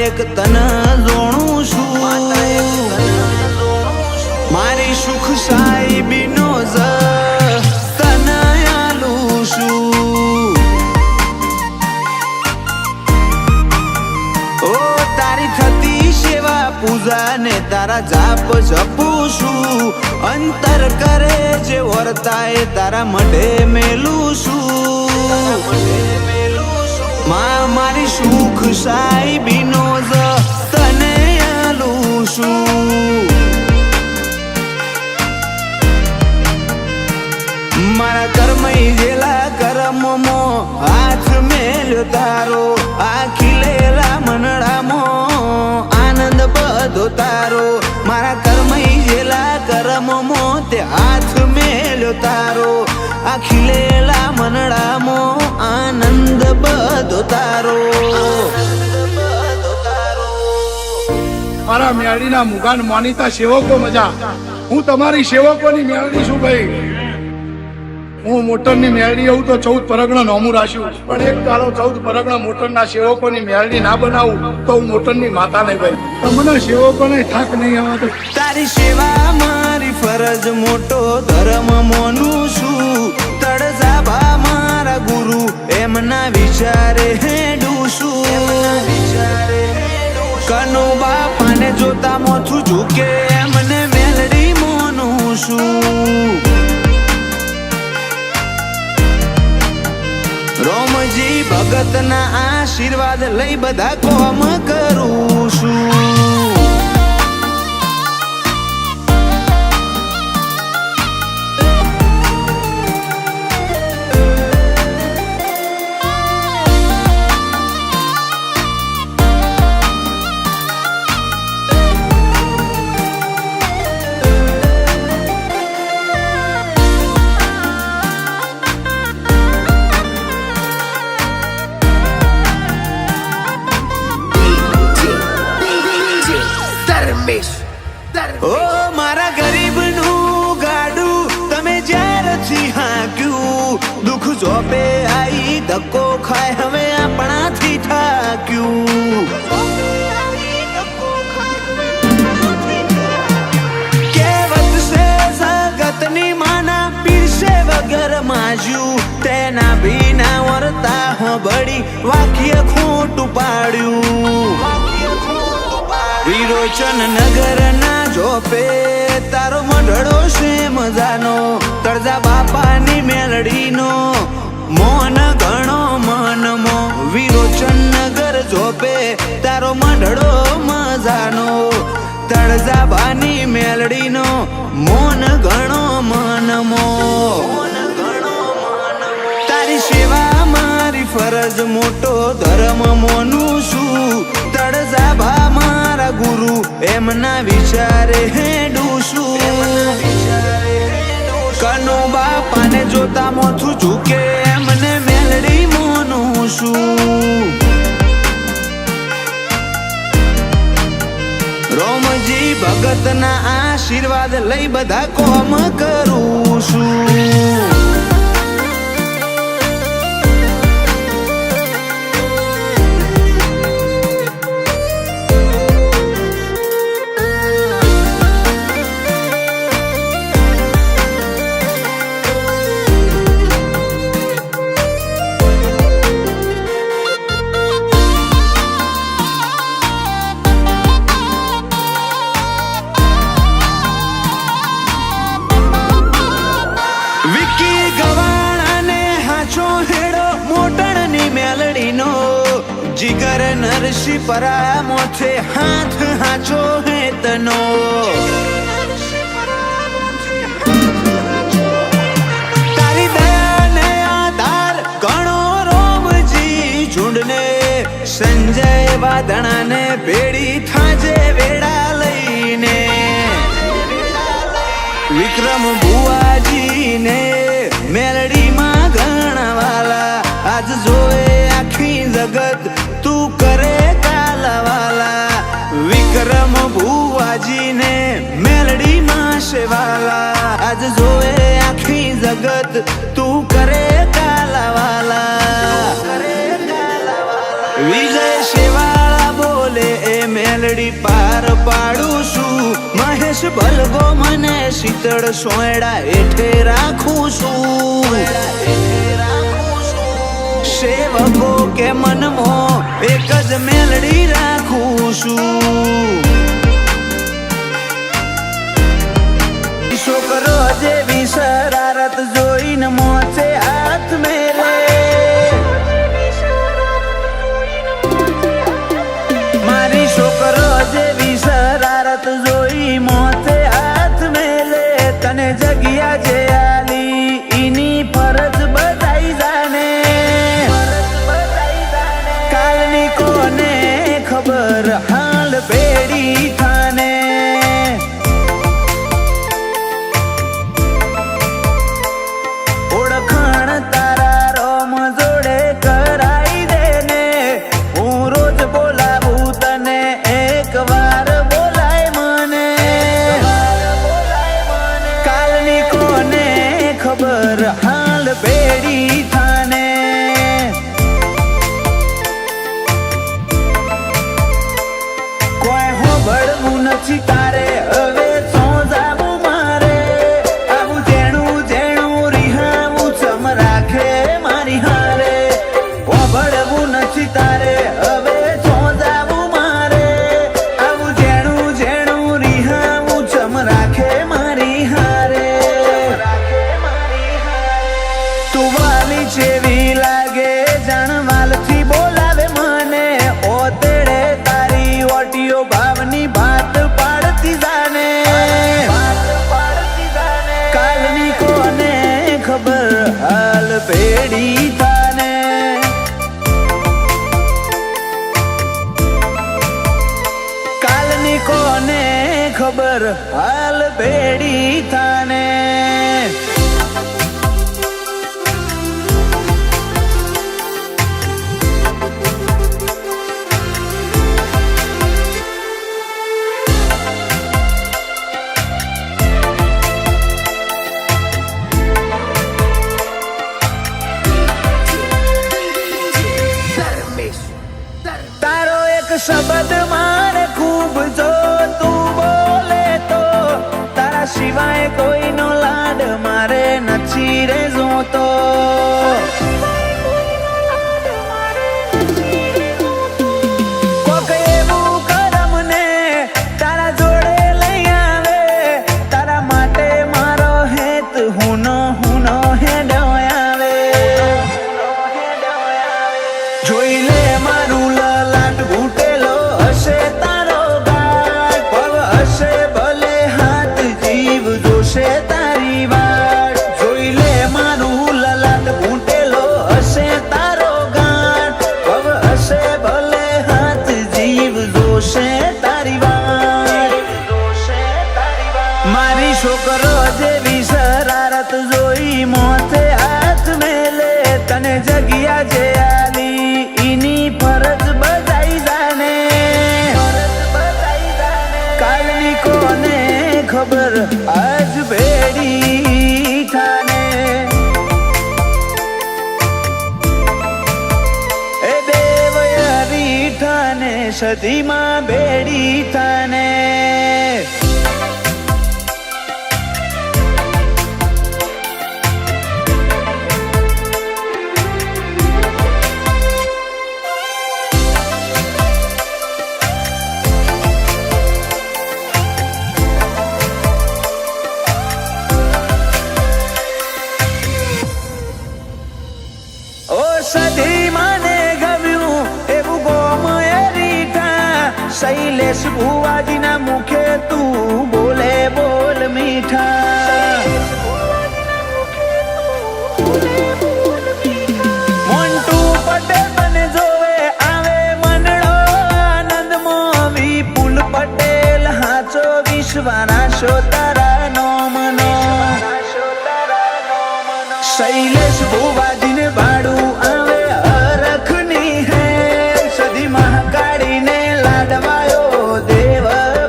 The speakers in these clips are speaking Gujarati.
એક તન જોણું છું, મારી સુખ સાહેબીનો જ તન આલું છું। ઓ તારી થતી સેવા પૂજા ને તારા જાપ જપું છું, અંતર કરે જે વર્તાય તારા મઢે મેલું છું। માં મારી સુખ સાહેબીનો જ તને આલું છું। મારા કર્મઈ જેલા કર્મમો હાથ મેલ્યો તારો, આ ખીલેલા મનડામો આનંદ બધો તારો। મારા કર્મઈ જેલા કર્મમો તે હાથ મેલ્યો તારો, આ ખીલેલા મનડામો આનંદ બધો તારો। મારા મેળીના મુગાન માનીતા સેવકો મજા, હું તમારી સેવકોની મેળડી છું ભાઈ। હું મોટરની મેળડી આવું તો 14 પરગણા નોમું રાખ્યું, પણ એક તારો 14 પરગણા મોટરના સેવકોની મેળડી ના બનાવું તો હું મોટરની માતા નહીં ભાઈ। તમને સેવકોને ઠાક નહીં આવતો। તારી સેવા મારી ફરજ મોટો ધર્મ મોનું છું, તળજાબા મારા ગુરુ એમના વિચારે હેડું છું। કનો બાપાને જોતા મોથું ઝૂકે એમને મેલડી મોનું છું। રોમજી ભગતના આશીર્વાદ લઈ બધા કોમ કરું છું। ઓ મારા ગરીબનું ગાડું તમે જ્યારથી હાંક્યું, દુઃખ જોપે આઈ ધક્કો ખાય હવે આપણાથી થાક્યું। કહેવત છે જગતની માના પીરસે વગર માજ્યું, તેના ભીના વર્તા હોબળી વાક્ય ખોટું પાડ્યું। વિરોચન નગર ના જોપે તારો મંડળો છે મજાનો, તળજા બાપાની મેલડીનો મોન ઘણો મનમો। વિરોચન નગર જોપે તારો મંડળો મજાનો, તળજા બાની મેલડીનો મોન ઘણો મનમો। તારી સેવા મારી ફરજ મોટો ધર્મ મોનું છું, તળજાબા મારા ગુરુ એમના વિચારે હેડું છું। કનો બાપાને જોતા મોથું ઝૂકે એમને મેલડી મોનું છું। રોમજી ભગતના આશીર્વાદ લઈ બધા કોમ કરું છું। જીગર નરસિંહ પરામો છે હાથ હાચો હેતનો, તારી દયાને આધાર ઘણો રોમજી ઝુંડને, સંજય વાદણાને ભેડી થાજે વેડા લઈને, વિક્રમ ભુવાજીને મેલડીમાં ગણવાલા, આજ જોવે આખી જગત તું કરે કાલાવાલા। વિક્રમ ભુવાજીને મેલડીમાં સેવાલા, આજ જોવે આખી જગત તું કરે કાલાવાલા। વિજય સેવાળા બોલે કરી પાર પાડું છું. મહેશ ભલગો મને શીતળ સોયડા હેઠે રાખું છું. સેવકો કે મનમો એક જ મેલડી રાખું છું. છોકરો જેવી શરારત જોઈને મોચે હાથ મેલે. મારી છોકરો જેવી શરારત જોઈ મોચે હાથ મેલે. તને જગ્યા જે આલી ઈની ફરજ બધાઈ જાને. કાલની કોને ખબર હાલ ભેડી થાને. હાલ બેડી થાને. કોઈ હોબળવું નથી તારે હવે સોજાવું મારે. આવું જેણું જેણું રિહાવું ચમ રાખે મારી હારે. હોબળવું નથી તારે હવે સોજાવું મારે. આવું જેણું જેણું રિહાવું ચમ રાખે મારી હારે. જેવી લાગે જાણવાલથી બોલાવે મને. ઓ તેડે તારી ઓટીઓ ભાવની વાત પાડતી જાને. કાલની કોને ખબર હાલ ભેડી થાને. કાલની કોને ખબર હાલ ભેડી થાને. તારો એક શબ્દ મારે ખૂબ જો તું બોલે તો. તારા સિવાય કોઈનો લાડ મારે નથી રે જોતો. કોક એવું કરમ ને તારા જોડે લઈ આવે. તારા માટે મારો હેત હુનો હેડો આવે. જોઈ લે મારું ઘૂંટેલો હશે તારો ગાઢ. પગ હશે ભલે હાથ જીવ જોશે તારી વાટ. જોઈ લે મારું લલાટ ઘૂંટેલો હશે તારો ગાઢ. પગ હશે ભલે હાથ જીવ જોશે તારી વાટ. મારી છોકરો જેવી શરારત જોઈ મોથે હાથ મેલે. તને જગ્યા જે આલી ઈની ફરજ બજાઈ જાને. કાલની કોને ખબર આજ ભેડી થાને. એ દેવ હરી થાને સદીમાં ભેડી થાને. સધી મને ગમ્યું એવું ગોમ એરીઠા. શૈલેષ ભુવાજીના મુખે તું બોલે બોલ મીઠા. મોન્ટુ પટેલ મને જોવે આવે મનડો આનંદમાં. વિપુલ પટેલ હાચો વિશ્વાનાશો તારા નો મનો. શૈલેષ ભુવાજીને ભાડું આવે હરખની હે. સદી મહાકાળીને લાડવાયો દેવ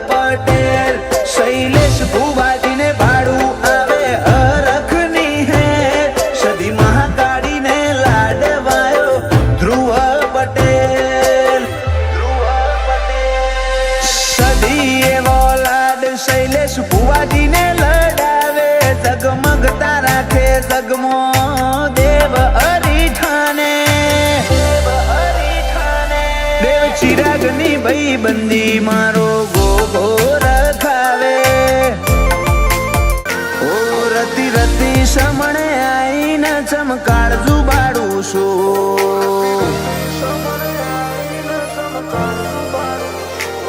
પટેલ. શૈલેષ ભુવાજીને ભાડું આવે હરખની હે. સદી મહાકાળીને લાડવાયો ધ્રુવ પટેલ. રતી રતી સમણે આઈને ચમકાળ જુબાડું છું.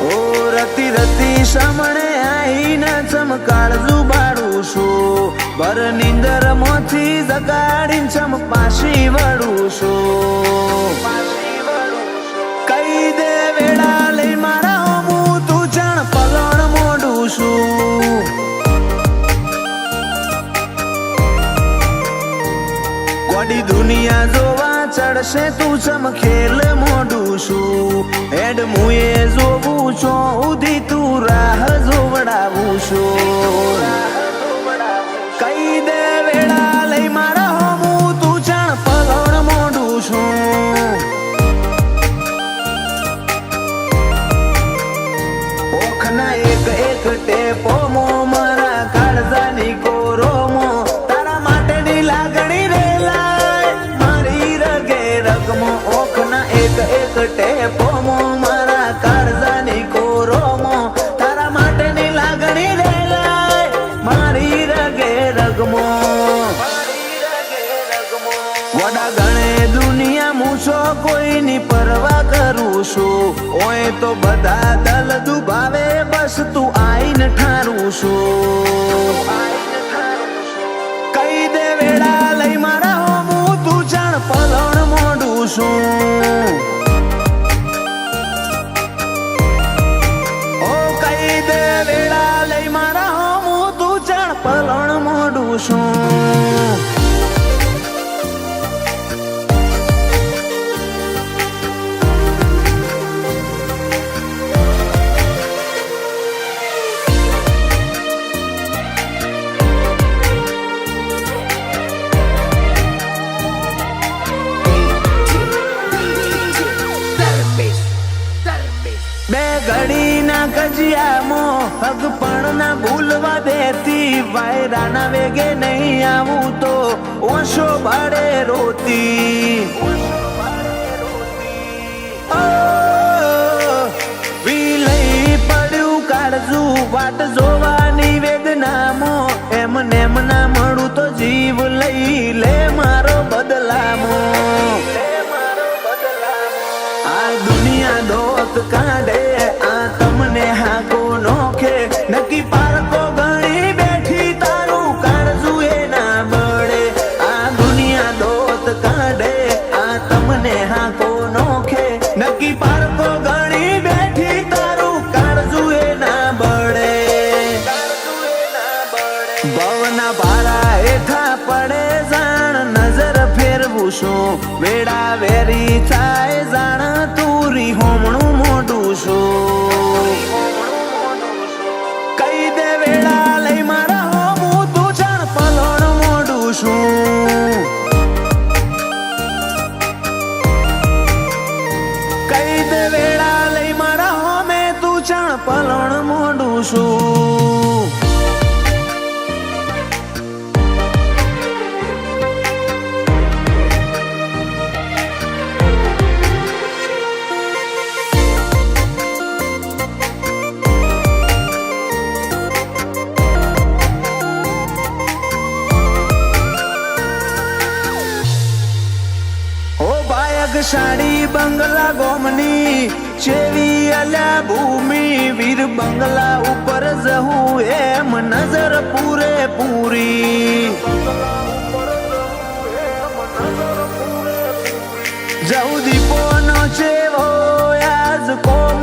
ઓ રતી રતી સમણે આઈને ચમકાળ જુબાડું છું. ભર નીંદર મોથી જગાડીને ચમ પાછી વળું છું. કઈ દે વેળા લઈ મારા હું તું જાણ પલણ મોડું છું. ગોડી દુનિયા જોવા ચડશે તું ચમખેલ મોડું છું. હેડ મુએ જોવું છો ઉધી તું રાહ જોવડાવું છું. કઈ દે વેળા લઈ મારા હું તું જાણ પલણ મોડું છું. ઓખના એક એક ટેપો મો મારા કાળજાની કોરોમો તારા માટેની લાગણી રેલાય મારી રગે રગમો. ઓખના એક એક ટેપો મો મારા કાળજાની કોરોમો તારા માટેની લાગણી રેલાય મારી રગે રગમો. વડા ગણે દુનિયા મૂછો કોઈની પરવા કરું છું. ઓય તો બધા દલ દુભાવે બસ તું આઈને ઠારું છું. કઈ દે વેળા લઈ મારા હું તું જાણ પલણ મોડું છું. ઓ કઈ દે વેળા લઈ મારા હું તું જાણ પલણ મોડું છું. બે ઘડીના કજિયામાં હક પણ ના ભૂલવા દેતી. વાયરાના વેગે નહીં આવું તો ઓછો ભાડે રોતી. વિલઈ પડ્યું કાળજું વાટ જોવાની વેદનામાં એમ નેમ ના મળું તો જીવ લઈ લે મારો બદલામો. આ દુનિયા દોત કાઢે આ તમને હાકો નોખે નક્કી પારકો ગણી બેઠી તારું કાળજું એ ના બળે. આ દુનિયા દોત કાઢે આ તમને હાકો નોખે નક્કી પારકો ગણી બેઠી તારું કાળજું એ ના બળે. ભવના ભારા હેઠા પડે જાણ નજર ફેરવું છું. વેડા વેરી થાય જાણ તુરી હોમણું મોઢું છું. કઈ દે વેળા લઈ મારા હોમું તું જાણ પલણ મોઢું છું. કઈ દે વેળા લઈ મારા હોમે તું જાણ પલણ મોઢું છું. સાડી બંગલા ગોમની ચેવી અલ્યા ભૂમિ વીર બંગલા ઉપર જહું એમ નજર પૂરે પૂરી. જહું દીપો નો ચેવો આજ કોમ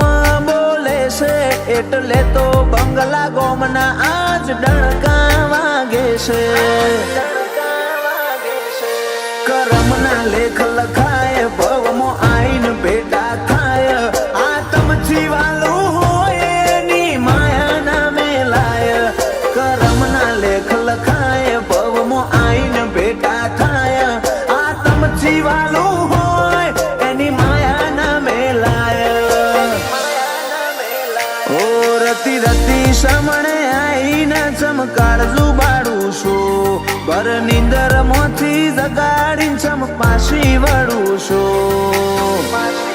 બોલે છે એટલે તો બંગલા ગોમના આજ ડણકા વાગે છે. કરમના લેખ લખાય ભવમો આઈન ભેટા થાય. આતમથી વાલું હોય એની માયા ના મેલાય. કરમના લેખ લખાય ભવમો આઈન ભેટા થાય. આતમથી વાલું હોય એની માયા ના મેલાય. ઓ રતી રતી સમણે આઈને ચમકાળ જુબાડું છું. ભર નીંદર મોથી જગાડીને ચમ પાછી વળું છું.